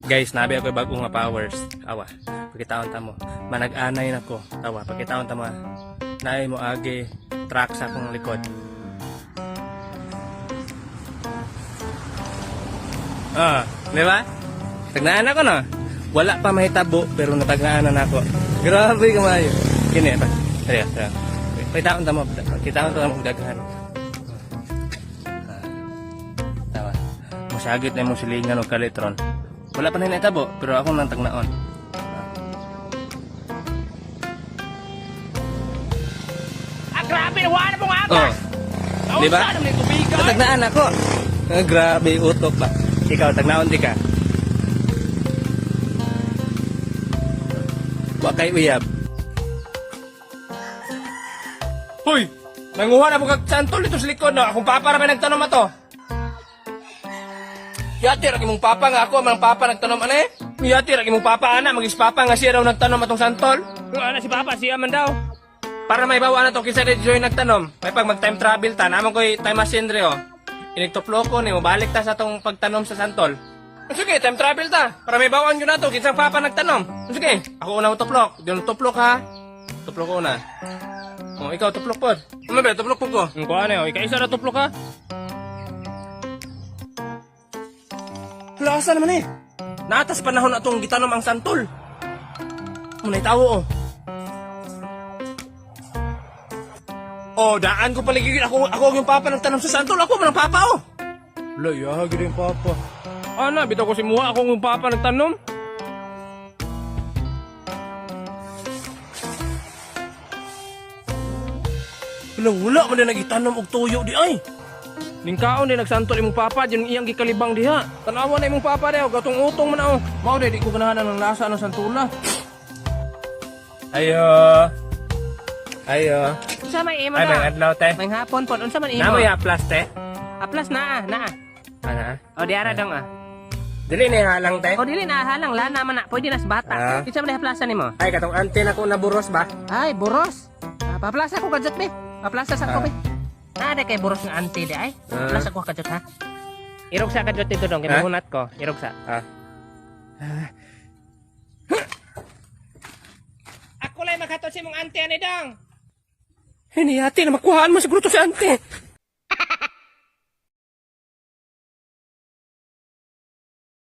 Guys, nabi ako bagong nga powers. Awa, pagkitaon ta mo. Manag-anay na ko. Awa, pagkitaon ta mo. Naay mo agi track sa akong likod. Di ba? Tagnaan ako no? Wala pa mahitabo pero natagnaan na ako. Grabe kamayo. Kini ba? Tara. Pagkitaon ta mo. Pagkitaon ta mo daghan. Tawa. Masagit na mong silingan o kalitron. Wala pa na naitabo, pero ako nang tagnaon. Grabe, wala mo nga ba? Di ba? Tagnaan ako. Grabe, utok ba? Ikaw, tagnaon di ka. Wakay uyab. Hoy! Nanguha na po kag santol ito sa likod na. Akong papa na may nagtanom ato. Yati, raki mong papa nga ako, mang papa nagtanom ano eh? Yati, raki mong papa ana, magis papa nga siya raw nagtanom atong santol. Ano si Papa, siya man daw. Para may bawa na to, kisa rin Joy nagtanom. May pag mag-time travel ta, naman ko'y time machine rin oh. Inigtuplo ko ni mo, balik ta sa atong pagtanom sa santol. Sige, time travel ta. Para may bawaan yun na to, kisa papa nagtanom. Sige, ako una tuplok. Di mo tuplok ha. Tuplok ko una. O, ikaw tuplok po. Ano ba, tuplok po ko. Ang kuha na, ikaw isa na tuplok ka. Lasa naman eh. Natas panahon na itong gitanom ang santol. Muna'y tao oh. Oh, daan ko paligid. Ako yung papa nagtanom sa santol. Ako man ang papa oh. Laya, gina yung Papa. Ana, bitaw ko si Muha, akong yung Papa nagtanom. Wala man na nagitanom og tuyo di ay. Ningkaon din nagsantol imong Papa, dyan iyang gikalibang diha. Tanawan na imong Papa daw, gatong utong man ako. Mao di ko ganahan ng lasa ng santula. Ayo. Unsa may imo Ay, may na? adlaw te. May hapon po, unsa man imo? Namoy aplas te. Aplas na. Ana? O diara dong Dili ni halang te. O dili na halang lana man na, pwede na sa bata. Ah. Kinsa man haplasan nimo? Ay, katong ante na ko naburos ba? Ay, buros. Paplasa ko kadjot be. Paplasa sa ko be. Nada kay buros nga ante di ay. Paplasa ko kadjot ha. Irog sa kadjot dito dong, kinahunat ko. Irog sa. Ako lang makato si mong ante ani dong. Hiniyati na makuhaan mo siguro to si ante.